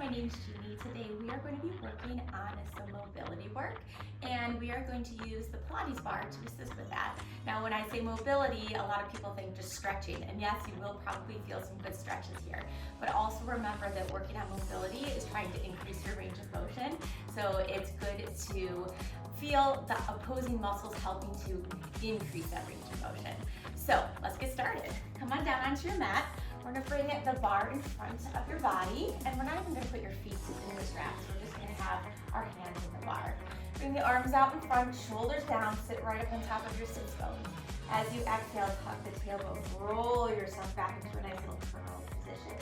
my name's Jeannie. Today we are going to be working on some mobility work, and we are going to use the Pilates Bar to assist with that. Now when I say mobility, a lot of people think just stretching, and yes, you will probably feel some good stretches here, but also remember that working on mobility is trying to increase your range of motion, so it's good to feel the opposing muscles helping to increase that range of motion. So let's get started. Come on down onto your mat. We're gonna bring the bar in front of your body, and we're not even gonna put your feet in the straps. We're just gonna have our hands in the bar. Bring the arms out in front, shoulders down, sit right up on top of your sits bones. As you exhale, tuck the tailbone, roll yourself back into a nice little curl position.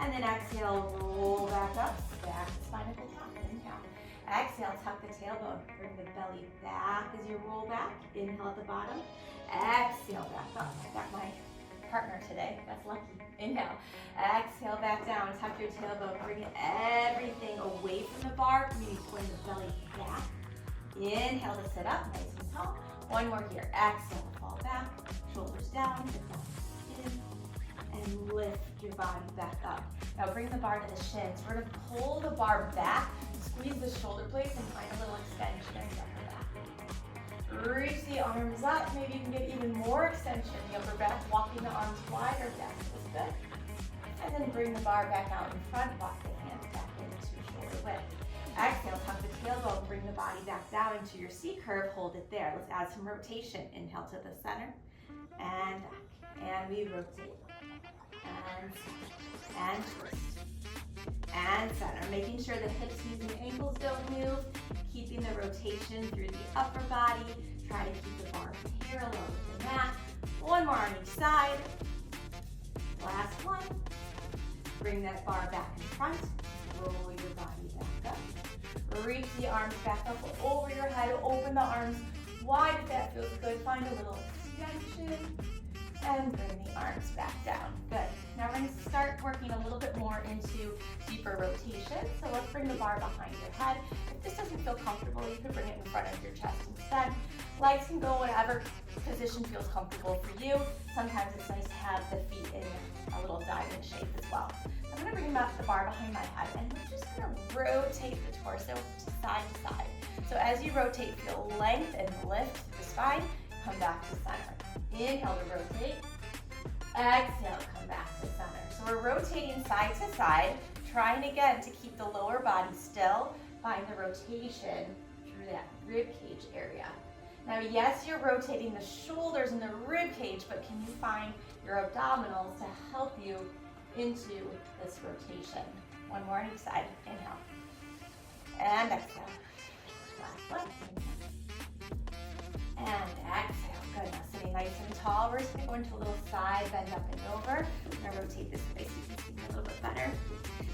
And then exhale, roll back up, stack the spine at the top, inhale. Exhale, tuck the tailbone, bring the belly back as you roll back. Inhale at the bottom, exhale back up. I got my partner today, that's lucky. Inhale, exhale back down, tuck your tailbone, bring everything away from the bar, meaning pulling the belly back. Inhale to sit up, nice and tall. One more here, exhale, fall back, shoulders down, get down, in, and lift your body back up. Now bring the bar to the shins. We're gonna pull the bar back, squeeze the shoulder blades, and find a little extension in the upper back. Reach the arms up, maybe you can get even more extension in the upper back, walking the arms wider back, that's good. And then bring the bar back out in front, walk the hands back into shoulder width. Exhale, tuck the tailbone, bring the body back down into your C curve, hold it there. Let's add some rotation. Inhale to the center, and back, and we rotate. And twist, and center, making sure the hips, knees, and ankles don't move, keeping the rotation through the upper body. Try to keep the bar parallel with the mat. One more on each side. Last one. Bring that bar back in front. Roll your body back up. Reach the arms back up over your head. Open the arms wide if that feels good. Find a little extension. And bring the arms back down. Good. Now we're going to start working a little bit more into deeper rotation. So let's bring the bar behind your head. If this doesn't feel comfortable, you can bring it in front of your chest instead. Legs can go whatever position feels comfortable for you. Sometimes it's nice to have the feet in a little diamond shape as well. I'm going to bring the bar behind my head, and we're just going to rotate the torso side to side. So as you rotate, feel length and lift the spine. Come back to center. Inhale to rotate. Exhale, come back to center. So we're rotating side to side, trying again to keep the lower body still. Find the rotation through that rib cage area. Now, yes, you're rotating the shoulders and the rib cage, but can you find your abdominals to help you into this rotation? One more on each side. Inhale. And exhale. Last one. And exhale. Good. Now sitting nice and tall. We're just going to go into a little side bend up and over. I'm going to rotate this way so you can see me a little bit better.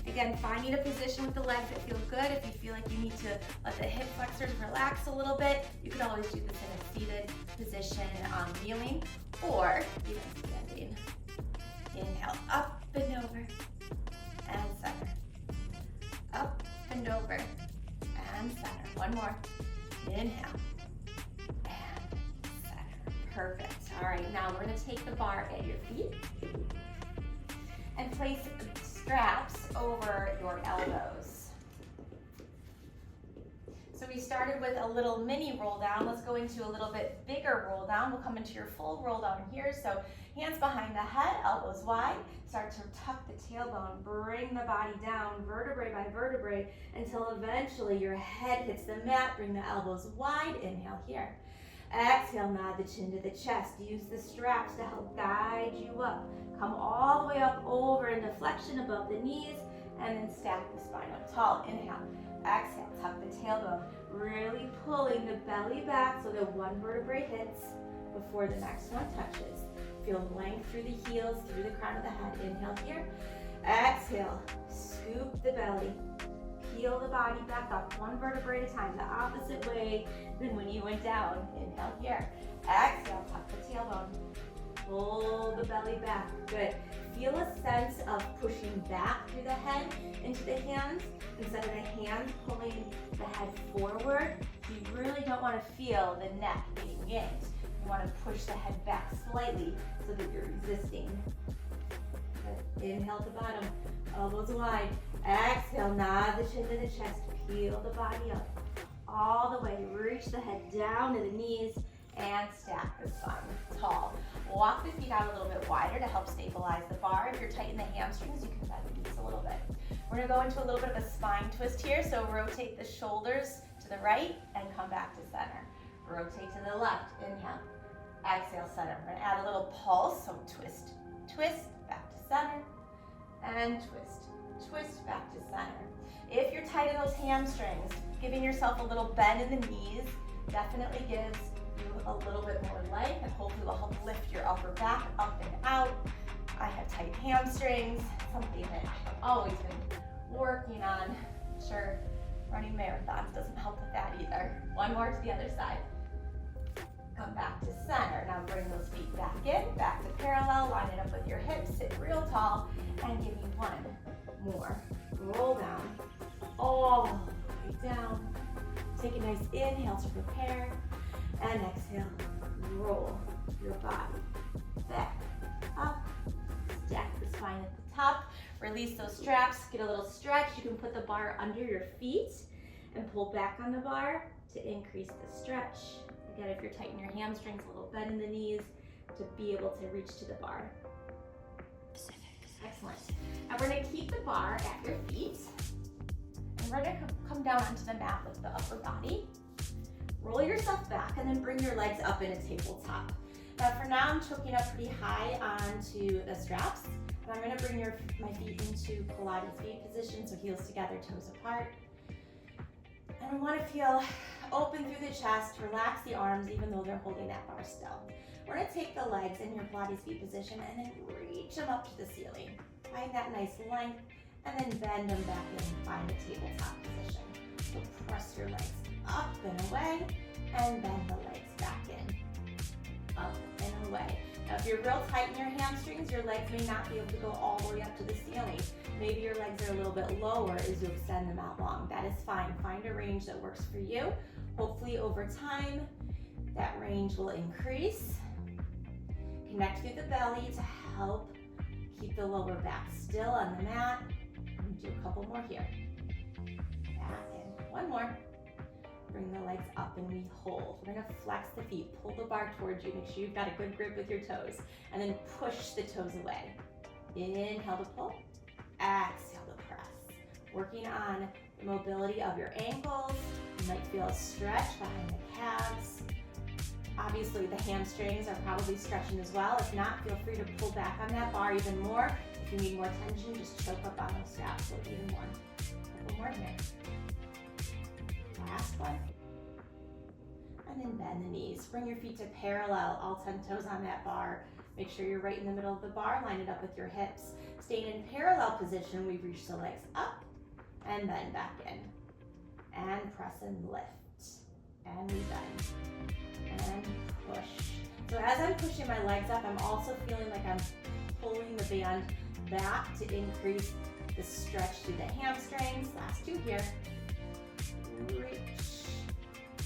Again, finding a position with the legs that feel good. If you feel like you need to let the hip flexors relax a little bit, you can always do this in a seated position, kneeling, or even standing. Inhale, up and over, and center. Up and over, and center. One more. Inhale. Perfect. All right, now we're going to take the bar at your feet and place straps over your elbows. So we started with a little mini roll down. Let's go into a little bit bigger roll down. We'll come into your full roll down here. So hands behind the head, elbows wide. Start to tuck the tailbone. Bring the body down vertebrae by vertebrae until eventually your head hits the mat. Bring the elbows wide. Inhale here. Exhale, nod the chin to the chest. Use the straps to help guide you up. Come all the way up over into flexion above the knees, and then stack the spine up tall. Inhale. Exhale, tuck the tailbone. Really pulling the belly back so that one vertebrae hits before the next one touches. Feel length through the heels, through the crown of the head. Inhale here. Exhale, scoop the belly. Peel the body back up, one vertebrae at a time, the opposite way than when you went down. Inhale here. Exhale, tuck the tailbone. Pull the belly back. Good. Feel a sense of pushing back through the head into the hands instead of the hand pulling the head forward. You really don't want to feel the neck being yanked. You want to push the head back slightly so that you're resisting. Good. Inhale to bottom, elbows wide. Exhale, nod the chin to the chest, peel the body up all the way. Reach the head down to the knees and stack the spine tall. Walk the feet out a little bit wider to help stabilize the bar. If you're tight in the hamstrings, you can bend the knees a little bit. We're gonna go into a little bit of a spine twist here, so rotate the shoulders to the right and come back to center. Rotate to the left, inhale. Exhale, center. We're gonna add a little pulse, so twist, twist, back to center, and twist, twist, back to center. If you're tight in those hamstrings, giving yourself a little bend in the knees definitely gives you a little bit more length and hopefully will help lift your upper back up and out. I have tight hamstrings, something that I've always been working on. Sure, running marathons doesn't help with that either. One more to the other side. Come back to center. Now bring those feet back in, back to parallel, line it up with your hips, sit real tall, and give me one more. Roll down, all the way down. Take a nice inhale to prepare, and exhale, roll your body back, up, stack the spine at the top, release those straps, get a little stretch. You can put the bar under your feet and pull back on the bar to increase the stretch. Again, if you're tight in your hamstrings, a little bend in the knees to be able to reach to the bar. Excellent. Now we're gonna keep the bar at your feet, and we're gonna come down onto the mat with the upper body. Roll yourself back and then bring your legs up in a tabletop. Now for now, I'm choking up pretty high onto the straps. And I'm gonna bring my feet into Pilates feet position, so heels together, toes apart. And we wanna feel open through the chest, relax the arms even though they're holding that bar still. We're gonna take the legs in your Pilates feet position and then reach them up to the ceiling. Find that nice length and then bend them back in, find a tabletop position. So press your legs up and away and bend the legs back in, up and away. Now if you're real tight in your hamstrings, your legs may not be able to go all the way up to the ceiling. Maybe your legs are a little bit lower as you extend them out long. That is fine. Find a range that works for you. Hopefully over time, that range will increase. Connect through the belly to help keep the lower back still on the mat. And do a couple more here. Back in. One more. Bring the legs up and we hold. We're gonna flex the feet, pull the bar towards you, make sure you've got a good grip with your toes, and then push the toes away. Inhale to pull, exhale to press. Working on the mobility of your ankles. You might feel a stretch behind the calves. Obviously the hamstrings are probably stretching as well. If not, feel free to pull back on that bar even more. If you need more tension, just choke up on those straps, so even more. A couple more here. Last one. And then bend the knees. Bring your feet to parallel, all 10 toes on that bar. Make sure you're right in the middle of the bar, line it up with your hips. Staying in parallel position, we reach the legs up and bend back in. And press and lift. And we bend. And push. So as I'm pushing my legs up, I'm also feeling like I'm pulling the band back to increase the stretch through the hamstrings. Last two here. Reach.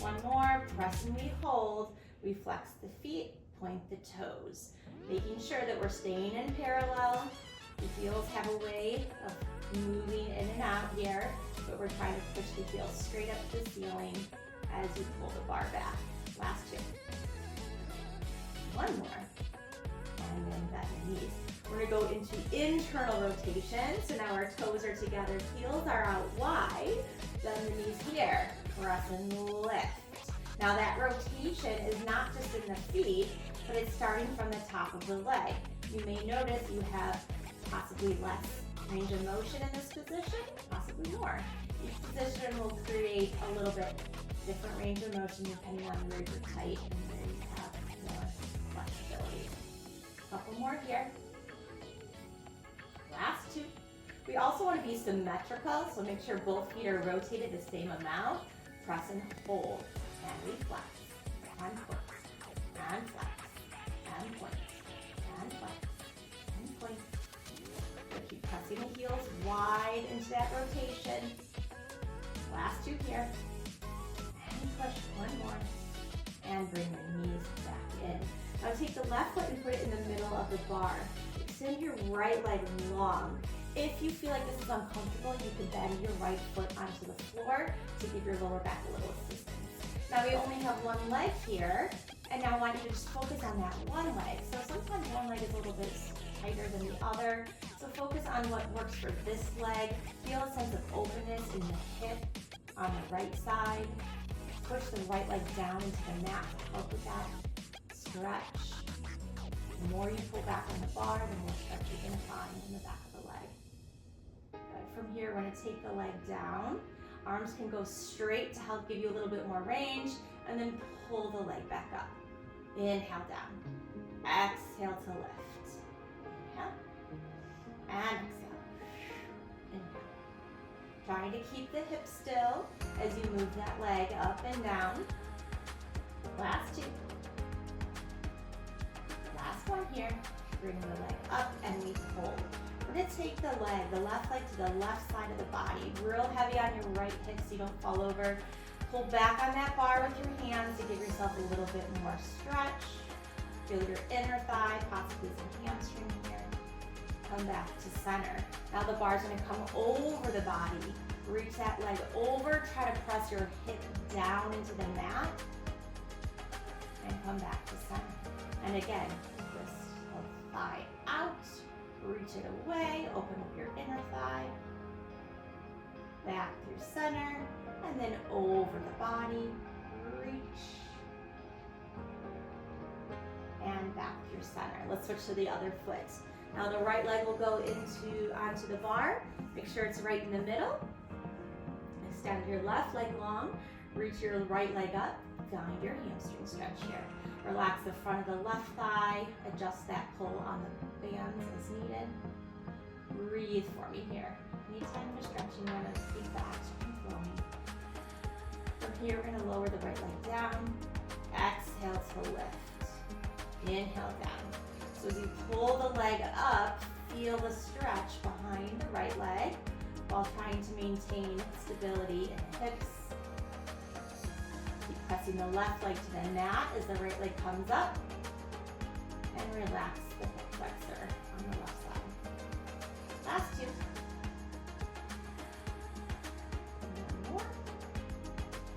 One more, press and we hold. We flex the feet, point the toes. Making sure that we're staying in parallel. The heels have a way of moving in and out here, but we're trying to push the heels straight up to the ceiling as you pull the bar back. Last two. One more. And then bend the knees. We're gonna go into internal rotation. So now our toes are together, heels are out wide. Bend the knees here, press and lift. Now that rotation is not just in the feet, but it's starting from the top of the leg. You may notice you have possibly less range of motion in this position, possibly more. Each position will create a little bit different range of motion depending on where you're tight and where you have more flexibility. A couple more here. Last two. We also want to be symmetrical, so make sure both feet are rotated the same amount. Press and hold, and we flex, and point, and flex, and point, and flex, and point. So keep pressing the heels wide into that rotation. Last two here. And push one more, and bring the knees back in. Now take the left foot and put it in the middle of the bar. Extend your right leg long. If you feel like this is uncomfortable, you can bend your right foot onto the floor to give your lower back a little assistance. Now we only have one leg here, and now I want you to just focus on that one leg. So sometimes one leg is a little bit tighter than the other. So focus on what works for this leg. Feel a sense of openness in the hip on the right side. Push the right leg down into the mat to help with that stretch. The more you pull back on the bar, the more stretch you're going to find in the back of the leg. Good. From here, we're going to take the leg down. Arms can go straight to help give you a little bit more range, and then pull the leg back up. Inhale down. Exhale to lift. Inhale. And exhale. Inhale. Trying to keep the hips still as you move that leg up and down. Last two. Last one here. Bring the leg up and we hold. We're going to take the left leg to the left side of the body. Real heavy on your right hip so you don't fall over. Pull back on that bar with your hands to give yourself a little bit more stretch. Feel your inner thigh, possibly some hamstring here. Come back to center. Now the bar's going to come over the body. Reach that leg over. Try to press your hip down into the mat. And come back to center. And again, twist the thigh out. Reach it away. Open up your inner thigh. Back through center. And then over the body. Reach. And back through center. Let's switch to the other foot. Now the right leg will go onto the bar. Make sure it's right in the middle. Extend your left leg long. Reach your right leg up. Find your hamstring stretch here. Relax the front of the left thigh. Adjust that pull on the bands as needed. Breathe for me here. Anytime you're stretching, you're going to keep the oxygen flowing. From here, we're going to lower the right leg down. Exhale to lift. Inhale down. So as you pull the leg up, feel the stretch behind the right leg while trying to maintain stability in the hips. Keep pressing the left leg to the mat as the right leg comes up. And relax the hip flexor on the left side. Last two. One more.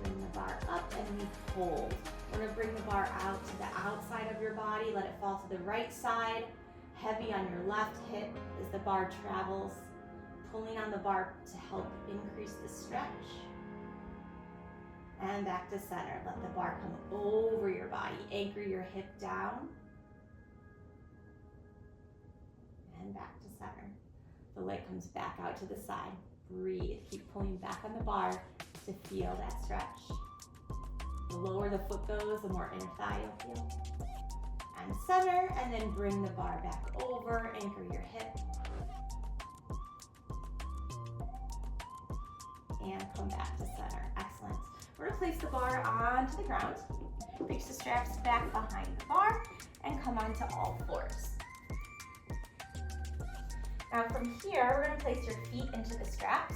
Bring the bar up and we hold. We're going to bring the bar out to the outside of your body. Let it fall to the right side. Heavy on your left hip as the bar travels. Pulling on the bar to help increase the stretch. And back to center. Let the bar come over your body. Anchor your hip down. And back to center. The leg comes back out to the side. Breathe. Keep pulling back on the bar to feel that stretch. The lower the foot goes, the more inner thigh you'll feel. And center, and then bring the bar back over, anchor your hip. And come back to center. Excellent. We're going to place the bar onto the ground. Reach the straps back behind the bar and come onto all fours. Now from here, we're going to place your feet into the straps.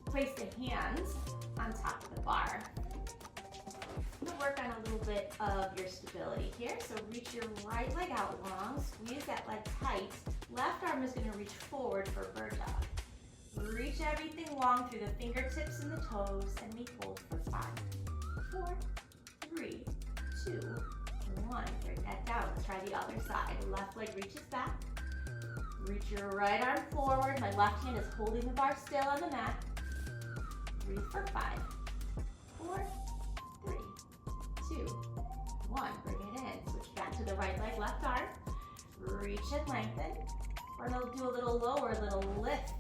Place the hands on top of the bar. I'm going to work on a little bit of your stability here. So reach your right leg out long, squeeze that leg tight. Left arm is going to reach forward for bird dog. Reach everything long through the fingertips and the toes, and we hold for 5, 4, 3, 2, 1. Bring that down. Let's try the other side. Left leg reaches back. Reach your right arm forward. My left hand is holding the bar still on the mat. Breathe for 5, 4, 3, 2, 1. Bring it in. Switch back to the right leg, left arm. Reach and lengthen. We're going to do a little lower, little lift.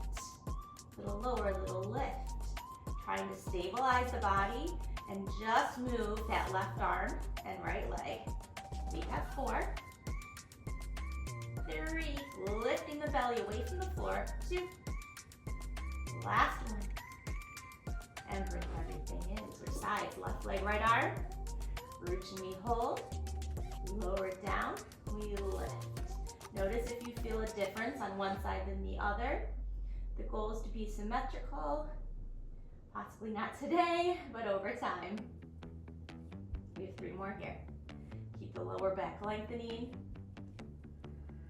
Little lower, little lift. Trying to stabilize the body and just move that left arm and right leg. We have 4, 3, lifting the belly away from the floor. 2, last one. And bring everything in. Switch sides. Left leg, right arm. Reach and we hold. Lower it down. We lift. Notice if you feel a difference on one side than the other. The goal is to be symmetrical. Possibly not today, but over time. We have 3 more here. Keep the lower back lengthening.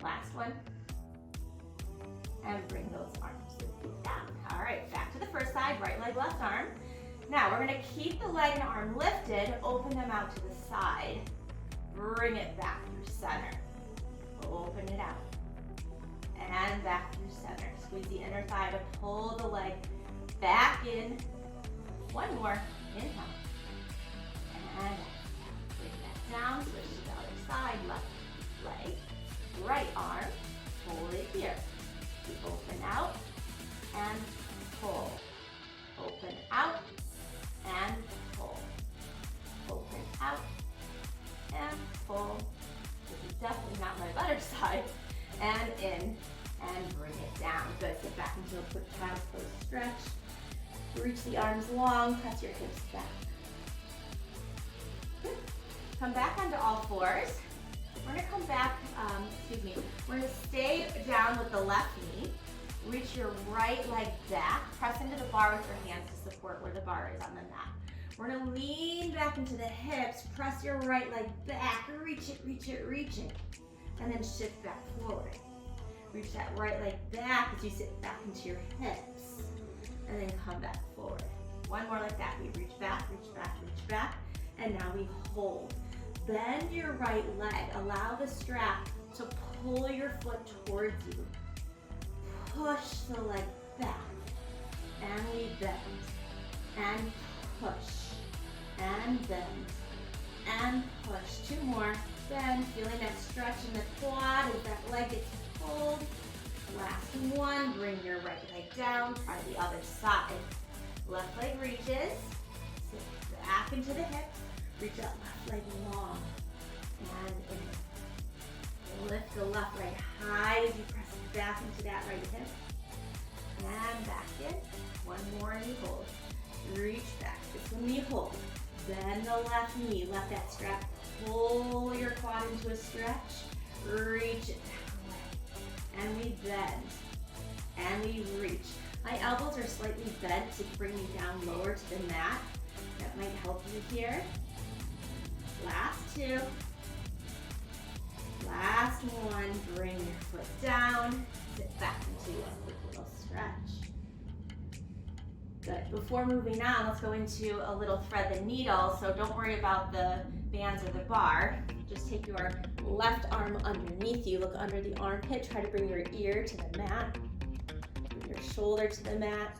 Last one. And bring those arms down. All right, back to the first side, right leg, left arm. Now we're gonna keep the leg and arm lifted, open them out to the side. Bring it back through center. Open it out. And back through center. Squeeze the inner thigh to pull the leg back in. One more, inhale. And bring that down, switch to the other side, left leg, right arm, hold it here. Open out and pull. Open out and pull. Open out and pull. This is definitely not my better side. And in and bring it down. Good. Get back into a quick child's pose stretch. Reach the arms long, press your hips back. Good. Come back onto all fours. We're gonna come back, we're gonna stay down with the left knee. Reach your right leg back. Press into the bar with your hands to support where the bar is on the mat. We're gonna lean back into the hips. Press your right leg back. Reach it, reach it, reach it. And then shift back forward. Reach that right leg back as you sit back into your hips. And then come back forward. One more like that. We reach back, reach back, reach back. And now we hold. Bend your right leg. Allow the strap to pull your foot towards you. Push the leg back. And we bend. And push. And bend. And push. Two more. Bend. Feeling that stretch in the quad as that leg gets pulled. Last one. Bring your right leg down. Try the other side. Left leg reaches. Sit back into the hips. Reach that left leg long and in. Lift the left leg high as you press back into that right hip. And back in. One more and you hold. Reach back. This one we hold. Bend the left knee. Let that strap pull your quad into a stretch. Reach it back away. And we bend. And we reach. My elbows are slightly bent to bring you down lower to the mat. That might help you here. Last two. Last one. Bring your foot down. Sit back into a quick little stretch. Good. Before moving on, let's go into a little thread the needle. So don't worry about the bands or the bar. Just take your left arm underneath you. Look under the armpit. Try to bring your ear to the mat. Bring your shoulder to the mat.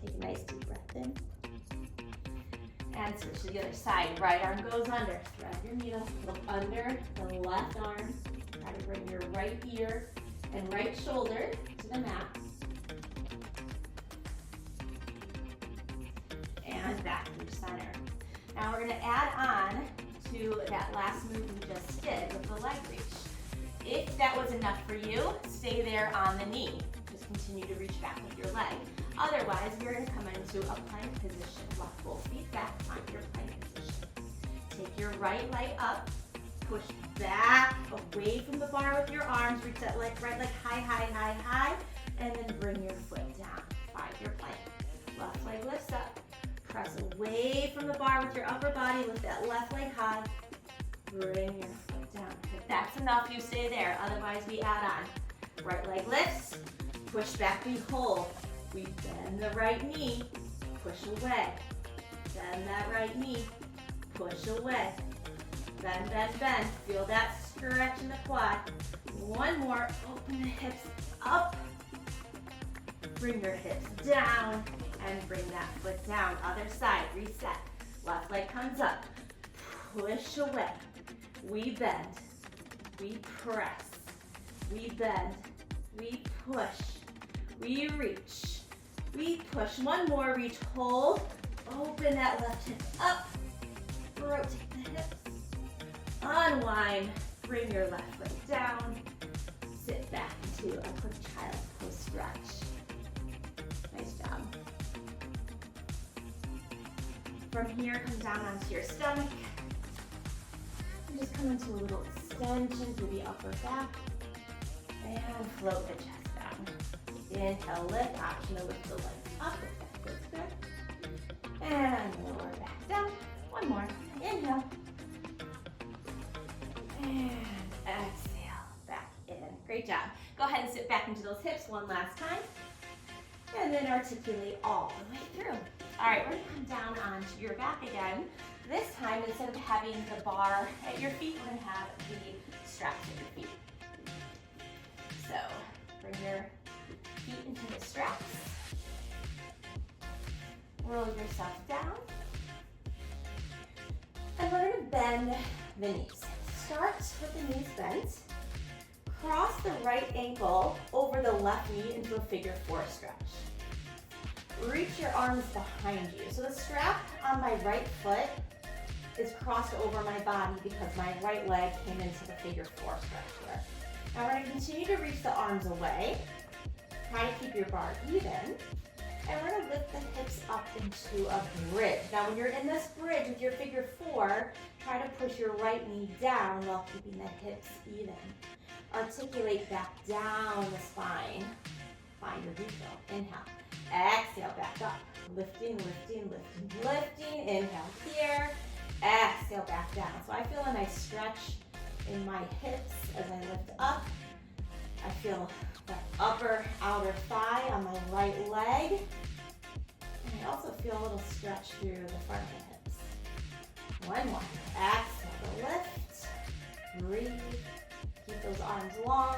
Take a nice deep breath in. And switch to the other side. Right arm goes under. Thread your needle. Look under the left arm. Try to bring your right ear and right shoulder to the mat. And back through center. Now we're going to add on to that last move we just did with the leg reach. If that was enough for you, stay there on the knee. Just continue to reach back with your leg. Otherwise, you're going to come into a plank position. Walk both feet back, find your plank position. Take your right leg up, push back away from the bar with your arms. Reach that right leg high, high, high, high, and then bring your foot down. Find your plank. Left leg lifts up. Press away from the bar with your upper body. Lift that left leg high. Bring your foot down. If that's enough, you stay there. Otherwise, we add on. Right leg lifts. Push back, we hold. We bend the right knee. Push away. Bend that right knee. Push away. Bend, bend, bend. Feel that stretch in the quad. One more. Open the hips up. Bring your hips down. And bring that foot down. Other side, reset. Left leg comes up. Push away. We bend. We press. We bend. We push. We reach. We push. One more, reach, hold. Open that left hip up. Rotate the hips. Unwind. Bring your left leg down. Sit back into a quick child's pose stretch. Nice job. From here, come down onto your stomach. And just come into a little extension through the upper back. And float the chest down. Inhale, lift. Option to lift the legs up if that feels good. And lower back down. One more. Inhale. And exhale, back in. Great job. Go ahead and sit back into those hips one last time. And then articulate all the way through. All right, we're gonna come down onto your back again. This time, instead of having the bar at your feet, we're gonna have the straps at your feet. So bring your feet into the straps. Roll yourself down. And we're gonna bend the knees. Start with the knees bent. Cross the right ankle over the left knee into a figure 4 stretch. Reach your arms behind you. So the strap on my right foot is crossed over my body because my right leg came into the figure 4 stretch here. Now we're gonna continue to reach the arms away. Try to keep your bar even. And we're gonna lift the hips up into a bridge. Now when you're in this bridge with your figure 4, try to push your right knee down while keeping the hips even. Articulate back down the spine. Find your neutral. Inhale. Exhale, back up. Lifting, lifting, lifting, lifting. Inhale here. Exhale, back down. So I feel a nice stretch in my hips as I lift up. I feel the upper outer thigh on my right leg. And I also feel a little stretch through the front of the hips. One more. Exhale to lift. Breathe. Keep those arms long.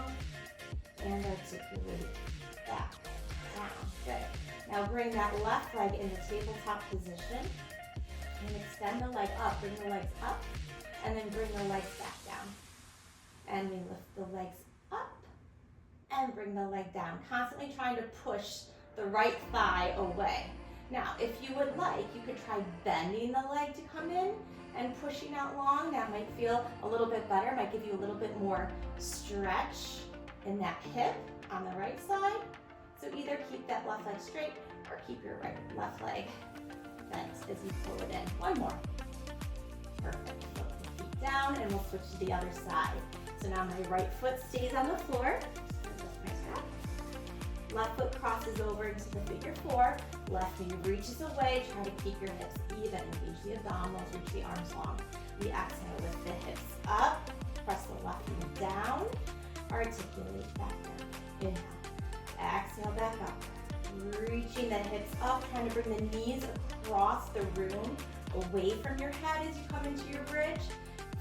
And articulate back, down. Good. Now bring that left leg into tabletop position. And extend the leg up. Bring the legs up. And then bring the legs back down. And we lift the legs up. And bring the leg down. Constantly trying to push the right thigh away. Now, if you would like, you could try bending the leg to come in and pushing out long. That might feel a little bit better. Might give you a little bit more stretch in that hip on the right side. So either keep that left leg straight or keep your left leg bent as you pull it in. One more. Perfect. Flip the feet down and we'll switch to the other side. So now my right foot stays on the floor. Left foot crosses over into the figure 4. Left knee reaches away. Try to keep your hips even. Engage the abdominals, reach the arms long. We exhale, lift the hips up. Press the left knee down. Articulate back down. Inhale. Exhale, back up. Reaching the hips up. Trying to bring the knees across the room, away from your head as you come into your bridge.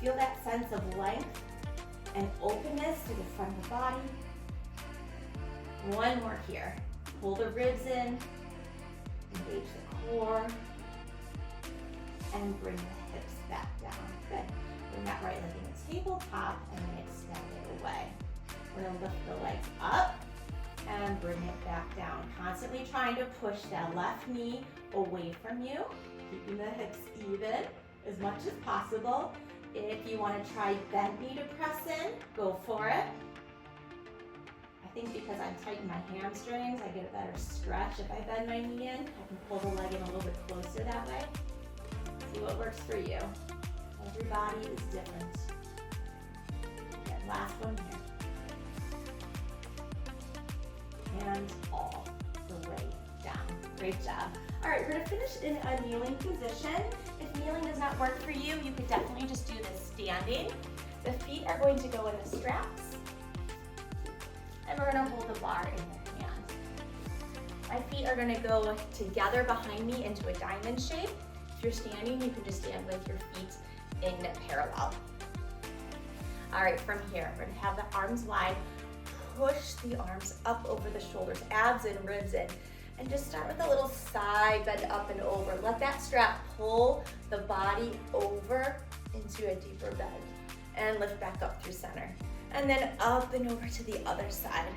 Feel that sense of length and openness to the front of the body. One more here. Pull the ribs in, engage the core, and bring the hips back down. Good. Bring that right leg in the tabletop and then extend it away. We're gonna lift the legs up and bring it back down. Constantly trying to push that left knee away from you, keeping the hips even as much as possible. If you wanna try bent knee to press in, go for it. I think because I'm tightening my hamstrings, I get a better stretch if I bend my knee in. I can pull the leg in a little bit closer that way. See what works for you. Every body is different. Okay, last one here. And all the way down. Great job. All right, we're gonna finish in a kneeling position. If kneeling does not work for you, you could definitely just do this standing. The feet are going to go in the straps. And we're gonna hold the bar in your hand. My feet are gonna go together behind me into a diamond shape. If you're standing, you can just stand with your feet in parallel. All right, from here, we're gonna have the arms wide. Push the arms up over the shoulders, abs and ribs in. And just start with a little side bend up and over. Let that strap pull the body over into a deeper bend. And lift back up through center. And then up and over to the other side.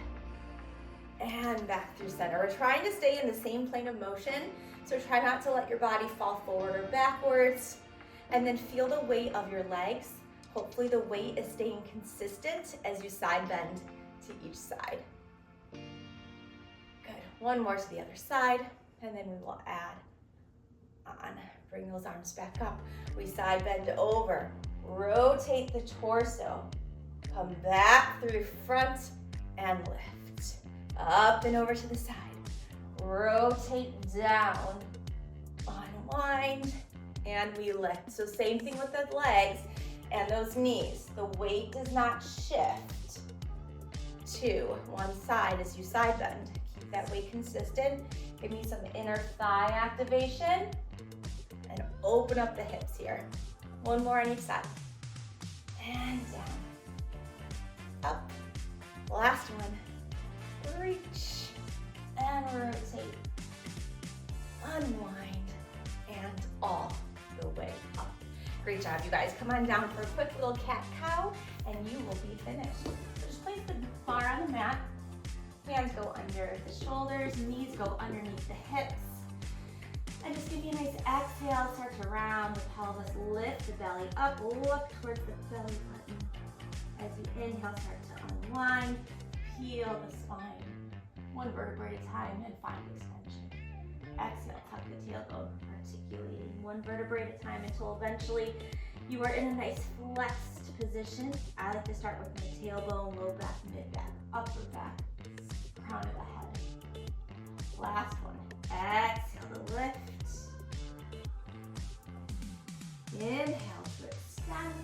And back through center. We're trying to stay in the same plane of motion, so try not to let your body fall forward or backwards. And then feel the weight of your legs. Hopefully the weight is staying consistent as you side bend to each side. Good. One more to the other side, and then we will add on. Bring those arms back up. We side bend over. Rotate the torso. Come back through front and lift. Up and over to the side. Rotate down. Unwind and we lift. So same thing with the legs. And those knees, the weight does not shift to one side as you side bend. Keep that weight consistent. Give me some inner thigh activation and open up the hips here. One more on each side. And down, up. Last one. Reach and rotate. Unwind and all the way up. Great job, you guys. Come on down for a quick little cat-cow and you will be finished. So just place the bar on the mat. Hands go under the shoulders, knees go underneath the hips. And just give you a nice exhale, start to round the pelvis, lift the belly up, look towards the belly button. As you inhale, start to unwind, peel the spine, one vertebrae at a time, and find extension. Exhale, tuck the tailbone, articulating one vertebrae at a time until eventually you are in a nice flexed position. I like to start with my tailbone, low back, mid back, upper back, crown of the head. Last one. Exhale to lift. Inhale to extend.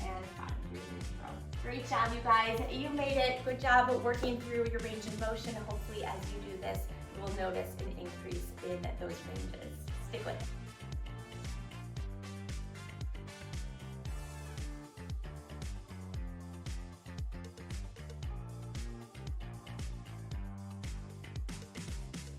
And find your neutral. Great job, you guys. You made it. Good job working through your range of motion. Hopefully, as you do this, you will notice an increase in those ranges. Stick with it.